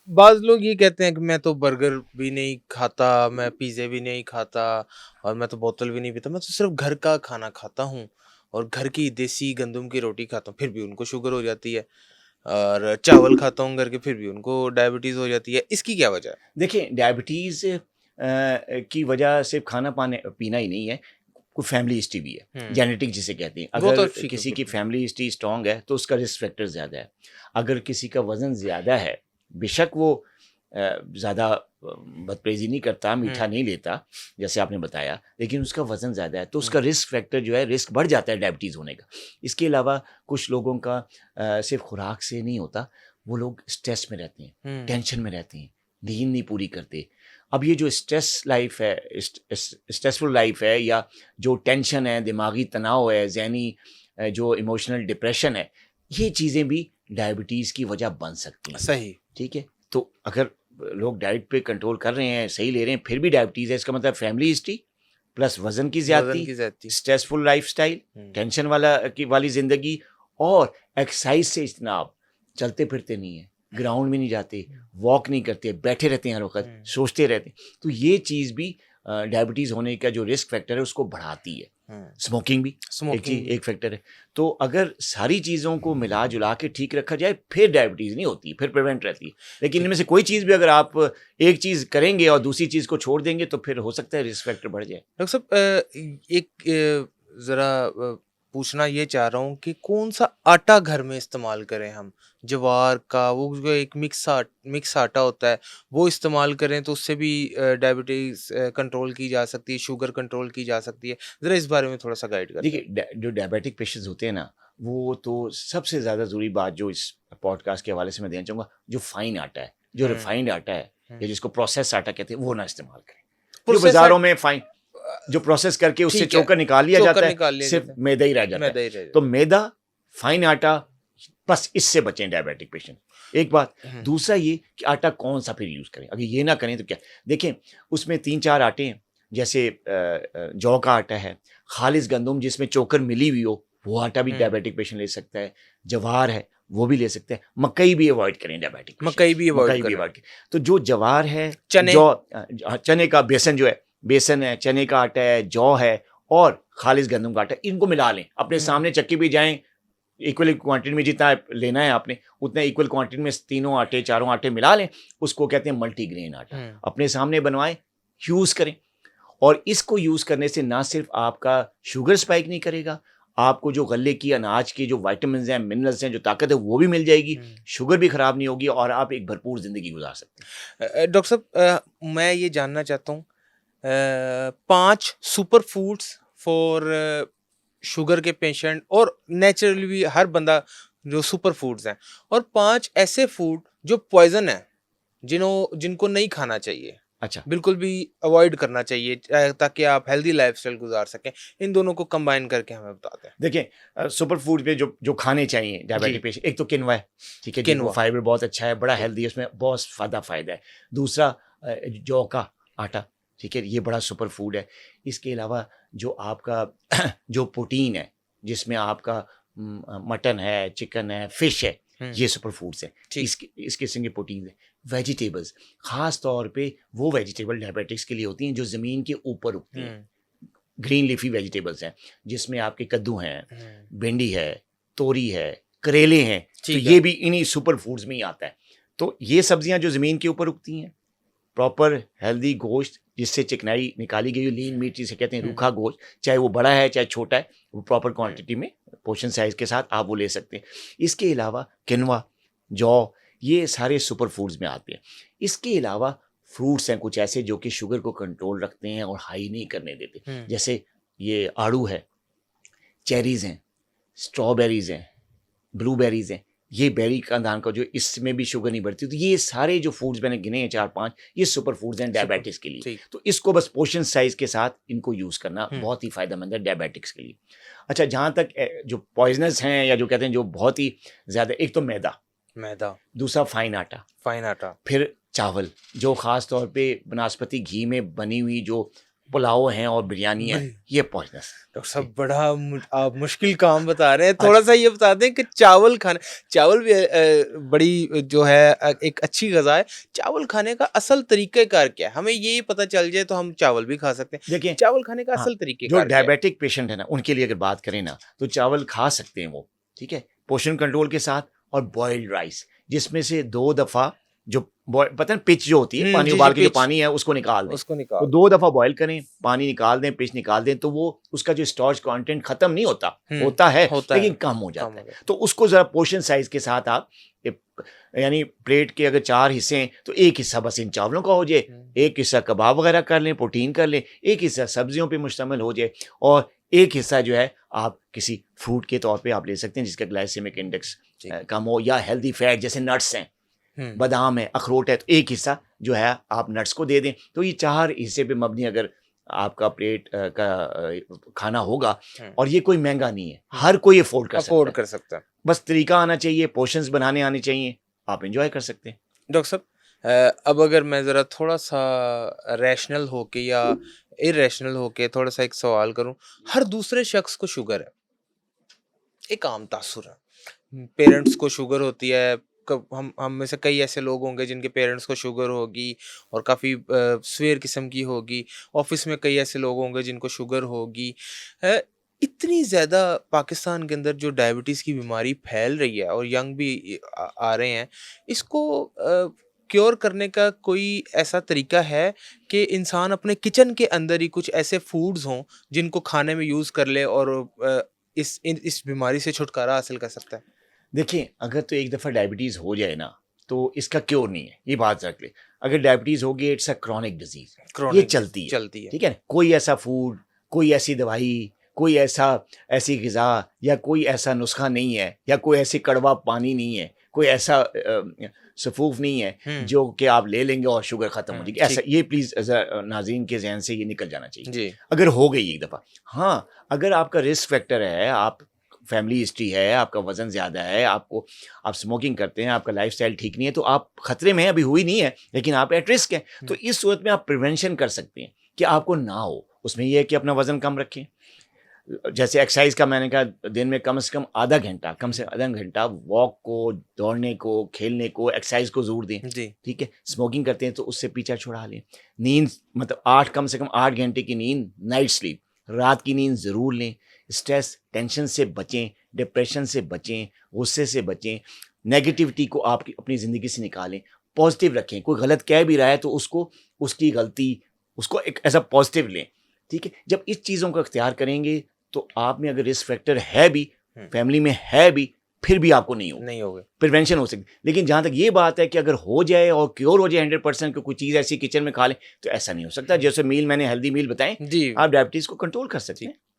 बाज़ लोग ये कहते हैं कि मैं तो बर्गर भी नहीं खाता, मैं पिज़्ज़े भी नहीं खाता और मैं तो बोतल भी नहीं पीता, मैं तो सिर्फ़ घर का खाना खाता हूँ और घर की देसी गंदम की रोटी खाता हूँ, फिर भी उनको शुगर हो जाती है और चावल खाता हूँ घर के, फिर भी उनको डायबिटीज़ हो जाती है। इसकी क्या वजह है? देखिए डायबिटीज़ की वजह सिर्फ खाना पाने पीना ही नहीं है, कोई फैमिली हिस्ट्री भी है, हुँ, जेनेटिक जिसे कहते हैं। वो तो अगर ठीक है, किसी की बिल्कुल। फैमिली हिस्ट्री स्ट्रॉन्ग है तो उसका रिस्क फैक्टर ज़्यादा है। अगर किसी का वज़न ज़्यादा है, बेशक वो ज़्यादा बदपरहेज़ी नहीं करता, हुँ, मीठा नहीं लेता, जैसे आपने बताया, लेकिन उसका वज़न ज़्यादा है, तो हुँ, उसका रिस्क फैक्टर जो है, रिस्क बढ़ जाता है डायबिटीज़ होने का। इसके अलावा कुछ लोगों का सिर्फ़ खुराक से नहीं होता, वो लोग स्ट्रेस में रहते हैं, हुँ, टेंशन में रहते हैं, नींद नहीं पूरी करते। अब ये जो स्ट्रेस लाइफ़ है, स्ट्रेसफुल लाइफ़ है या जो टेंशन है, दिमागी तनाव है, ज़हनी जो इमोशनल डिप्रेशन है, ये चीज़ें भी डायबिटीज़ की वजह बन सकती हैं, सही, ठीक है? तो अगर लोग डाइट पे कंट्रोल कर रहे हैं, सही ले रहे हैं, फिर भी डायबिटीज़ है, इसका मतलब फैमिली हिस्ट्री प्लस वज़न की वज़न ज़्यादती, की ज़्यादती। स्ट्रेसफुल लाइफ़स्टाइल, हुँ, टेंशन वाली ज़िंदगी और एक्सरसाइज़ से इज्तनाब, चलते-फिरते नहीं हैं, ग्राउंड में नहीं जाते, हुँ, वॉक नहीं करते, बैठे रहते हैं हर वक़्त, हुँ, सोचते रहते हैं। तो ये चीज़ भी डायबिटीज़ होने का जो रिस्क फैक्टर है, उसको बढ़ाती है। हुँ, स्मोकिंग भी स्मोकिंग भी। एक फैक्टर है। तो अगर सारी चीज़ों को मिला-जुला के ठीक रखा जाए, फिर डायबिटीज़ नहीं होती, फिर प्रिवेंट रहती है। लेकिन ठीक। इनमें से कोई चीज़ भी अगर आप एक चीज़ करेंगे और दूसरी चीज़ को छोड़ देंगे, तो फिर हो सकता है रिस्क फैक्टर बढ़ जाए। डॉक्टर साहब एक ज़रा पूछना ये चाह रहा हूँ कि कौन-सा आटा घर में इस्तेमाल करें हम? ज्वार का वो जो एक मिक्स आटा होता है, वो इस्तेमाल करें तो उससे भी डायबिटीज़ कंट्रोल की जा सकती है, शुगर कंट्रोल की जा सकती है। ज़रा इस बारे में थोड़ा-सा गाइड कर दें। देखिए, जो डायबिटिक पेशेंट्स होते हैं ना, वो तो सबसे ज़्यादा ज़रूरी बात जो इस पॉडकास्ट के हवाले से मैं देना चाहूँगा, जो फाइन आटा है, जो हुँ, रिफाइंड आटा है हुँ। या जिसको प्रोसेस्ड आटा कहते हैं, वो ना इस्तेमाल करें। जो प्रोसेस्ड बाज़ारों में फाइन अ, जो प्रोसेस करके उससे ठीक है, चोकर निकाल लिया चोकर जाता है, निकाल लिया सिर्फ़ जाता है, मैदा ही रह जाता है। मैदा ही रह तो जाता मैदा, फाइन आटा, बस इससे बचें डायबिटिक पेशेंट। एक बात, है। हुँ, दूसरा ये कि आटा कौन-सा फिर यूज़ करें? अगर ये ना करें तो क्या देखें, उसमें 3-4 आटे हैं, जैसे जौ का आटा है, खालिस गंदम जिसमें चोकर मिली हुई हो, वो आटा भी हुँ। डायबिटिक पेशेंट ले सकता है। जवार है, वो भी ले सकते हैं। मकई भी अवॉइड करें डायबिटिक पेशेंट, मकई भी अवॉइड मकई भी करें। अवॉइड करें। तो जो जवार है, चने चने का बेसन जो है, बेसन है, चने का आटा है, जौ है और खालिस गंदम का आटा है, इनको मिला लें। अपने हुँ, सामने चक्की पे जाएँ, इक्वल क्वांटिटी में जितना लेना है आपने, उतना इक्वल क्वांटिटी में तीनों आटे, चारों आटे मिला लें, उसको कहते हैं मल्टीग्रेन आटा। हुँ। अपने सामने बनवाएँ, यूज़ करें और इसको यूज़ करने से ना सिर्फ़ आपका शुगर स्पाइक नहीं करेगा, आपको जो गले की, अनाज की जो विटामिन्स हैं, मिनरल्स हैं, जो ताकत है, वो भी मिल जाएगी, हुँ। शुगर भी खराब नहीं होगी और आप एक भरपूर ज़िंदगी गुज़ार सकते हैं। डॉक्टर साहब मैं ये जानना चाहता हूँ 5 सुपर फूड्स फॉर शुगर के पेशेंट और नेचुरली भी हर बंदा जो सुपर फूड्स हैं और 5 ऐसे फूड जो पॉइज़न हैं, जिनको नहीं खाना चाहिए, अच्छा। बिल्कुल भी अवॉइड करना चाहिए ताकि आप हेल्दी लाइफ़स्टाइल गुज़ार सकें। इन दोनों को कंबाइन करके हमें बता दें। देखिए सुपर फूड में जो जो खाने चाहिए जी, डायबिटिक पेशेंट, एक तो किनवा है, ठीक है जी, वो किनवा फाइबर बहुत अच्छा है, बड़ा ठीक, हेल्दी है, उसमें बहुत ज़्यादा फ़ायदा है। दूसरा जौ का आटा, ठीक है, ये बड़ा सुपर फूड है। इसके अलावा जो आपका जो प्रोटीन है, जिसमें आपका मटन है, चिकन है, फिश है, हुँ, ये सुपर फूड्स हैं। ठीक, इस किस्म के प्रोटीन हैं। वेजिटेबल्स, ख़ास तौर पे वो वेजिटेबल डायबिटिक्स के लिए होती हैं जो ज़मीन के ऊपर उगती हैं। हुँ, ग्रीन लीफी वेजिटेबल्स हैं, जिसमें आपके कद्दू हैं, हुँ, भिंडी है, तोरी है, करेले हैं, तो ठीक है। ये भी इन्हीं सुपर फूड्स में ही आता है। तो ये सब्जियाँ जो ज़मीन के ऊपर उगती हैं, प्रॉपर हेल्दी गोश्त जिससे चिकनाई निकाली गई हो, लीन मीट जिसे कहते हैं, हुँ, रूखा गोश्त, चाहे वो बड़ा है, चाहे छोटा है, वो प्रॉपर हुँ, क्वांटिटी में पोर्शन साइज़ के साथ आप वो ले सकते हैं। इसके अलावा किनवा, जौ, ये सारे सुपर फूड्स में आते हैं। इसके अलावा फ्रूट्स हैं कुछ ऐसे जो कि शुगर को कंट्रोल रखते हैं और हाई नहीं करने देते। हुँ, जैसे ये आड़ू है, चेरीज़ हैं, स्ट्रॉबेरीज़ हैं, ब्लूबेरीज़ हैं, ये बेरी खानदान का जो इसमें भी शुगर नहीं बढ़ती। तो ये सारे जो फूड्स मैंने गिने हैं 4-5, ये सुपर फूड्स हैं सुपर डायबिटिक्स के लिए। ठीक, तो इसको बस पोर्शन साइज़ के साथ इनको यूज़ करना हुँ, बहुत ही फ़ायदेमंद है डायबिटिक्स के लिए। अच्छा, जहाँ तक जो पॉइज़नस हैं या जो कहते हैं जो बहुत ही ज़्यादा, एक तो मैदा, मैदा, दूसरा फाइन आटा, फाइन आटा, फिर चावल, जो ख़ास तौर पे बनास्पति घी में बनी हुई जो पुलाव हैं और बिरयानी है, बिल ये पॉइजनस। डॉक्टर साहब बड़ा आप मुश्किल काम बता रहे हैं। थोड़ा-सा ये बता दें कि चावल भी बड़ी जो है एक अच्छी ग़िज़ा है। चावल खाने का असल तरीक़ेकार क्या है? हमें ये पता चल जाए तो हम चावल भी खा सकते हैं। देखिए, चावल खाने का हाँ, असल जो तरीक़ेकार क्या है? डायबिटिक पेशेंट है ना, उनके लिए अगर बात करें ना, तो चावल खा सकते हैं वो, ठीक है? पोर्शन कंट्रोल के साथ, और बॉइल्ड राइस, जिसमें से 2 दफ़ा जो पता है पिच जो होती है, पानी जी, जी, उबाल के जो पिच पानी है उसको निकाल दें। उसको तो निकाल 2 दफ़ा बॉयल करें, पानी निकाल दें, पिच निकाल दें, तो वो उसका जो स्टार्च कंटेंट खत्म नहीं होता, होता है होता लेकिन है, कम हो कम जाता हो है। जाता तो उसको ज़रा पोर्शन साइज़ के साथ आप यानी प्लेट के अगर 4 हिस्से हैं, तो 1 हिस्सा बस इन चावलों का हो जाए, है। 1 हिस्सा कबाब वगैरह कर लें, प्रोटीन कर लें, 1 हिस्सा सब्जियों पे मुश्तमिल हो जाए, और 1 हिस्सा जो है आप किसी फ्रूट के तौर पे आप ले सकते हैं जिसका ग्लाइसेमिक इंडेक्स जी। कम हो, या हेल्दी फैट जैसे नट्स हैं, हुँ, बादाम है, अखरोट है, तो 1 हिस्सा जो है आप नट्स को दे दें। तो ये 4 हिस्से पे मबनी अगर आपका प्लेट का खाना होगा, हुँ, और ये कोई महँगा नहीं है, हुँ। हर कोई अफ़ोर्ड कर सकता अफ़ोर्ड है। कर सकता है। बस तरीका आना चाहिए, पोर्शंस बनाने आने चाहिए, आप एन्जॉय कर सकते हैं। डॉक्टर साहब अब अगर मैं ज़रा थोड़ा-सा रैशनल होके या इर्रेशनल होके थोड़ा-सा एक सवाल करूँ, हर दूसरे शख्स को शुगर है, एक आम तासुर है। पेरेंट्स को शुगर होती है, कब हम में से कई ऐसे लोग होंगे जिनके पेरेंट्स को शुगर होगी और काफ़ी सीवियर किस्म की होगी। ऑफ़िस में कई ऐसे लोग होंगे जिनको शुगर होगी। अ, इतनी ज़्यादा पाकिस्तान के अंदर जो डायबिटीज़ की बीमारी फैल रही है और यंग भी आ रहे हैं, इसको क्योर करने का कोई ऐसा तरीका है कि इंसान अपने किचन के अंदर ही कुछ ऐसे फूड्स हों, जिनको खाने में यूज़ कर ले और इस बीमारी से छुटकारा हासिल कर सकता है? देखिए, अगर तो एक दफ़ा डायबिटीज़ हो जाए ना, तो इसका क्योर नहीं है, ये बात रख लें। अगर डायबिटीज़ हो गई, इट्स अ क्रॉनिक डिज़ीज़, ये क्रॉनिक चलती है, चलती है। ठीक है ना? कोई ऐसा फूड, कोई ऐसी दवाई, कोई ऐसी ग़िज़ा या कोई ऐसा नुस्ख़ा नहीं है, या कोई ऐसी कड़वा पानी नहीं है, कोई ऐसा सफ़ूफ नहीं है, हुँ, जो कि आप ले लेंगे और शुगर ख़त्म हो हुँ, जाएगी। ऐसा ठीक। ये प्लीज़ नाज़रीन के ज़हन से ये निकल जाना चाहिए, जी, अगर हो गई एक दफ़ा। हाँ, अगर आपका रिस्क फैक्टर है, आप फैमिली हिस्ट्री है, आपका वज़न ज़्यादा है, आप स्मोकिंग करते हैं, आपका लाइफ़स्टाइल ठीक नहीं है, तो आप खतरे में हैं, अभी हुई नहीं है, लेकिन आप एट रिस्क हैं। तो हुँ, इस सूरत में आप प्रिवेंशन कर सकते हैं कि आपको ना हो। उसमें ये है कि अपना वज़न कम रखें। जैसे एक्सरसाइज़ का मैंने कहा, दिन में कम से कम आधा घंटा, कम से आधा घंटा वॉक को, दौड़ने को, खेलने को, एक्सरसाइज़ को ज़ोर दें, जी, ठीक है? स्मोकिंग करते हैं तो उससे पीछा छुड़ा लें। नींद मतलब 8 कम से कम 8 घंटे की नींद, नाइट स्लीप, रात की नींद ज़रूर लें। स्ट्रेस, टेंशन से बचें, डिप्रेशन से बचें, गुस्से से बचें, नेगेटिविटी को आप अपनी ज़िंदगी से निकालें, पॉज़िटिव रखें। कोई गलत कह भी रहा है तो उसको, उसकी गलती, उसको एक एज़ अ पॉज़िटिव लें, ठीक है? जब इस चीज़ों को इख्तियार करेंगे, तो आप में अगर रिस्क फैक्टर है भी, हुँ, फैमिली में है भी, फिर भी आपको नहीं होगा। नहीं हो गए। प्रिवेंशन हो सकती है। लेकिन जहाँ तक ये बात है कि अगर हो जाए और क्योर हो जाए 100% कि कोई चीज़ ऐसी किचन में खा लें, तो ऐसा नहीं हो सकता। हुँ, जैसे मील मैंने हेल्दी मील बताएँ, जी, आप डायबिटीज़ को कंट्रोल कर सकते जी। हैं।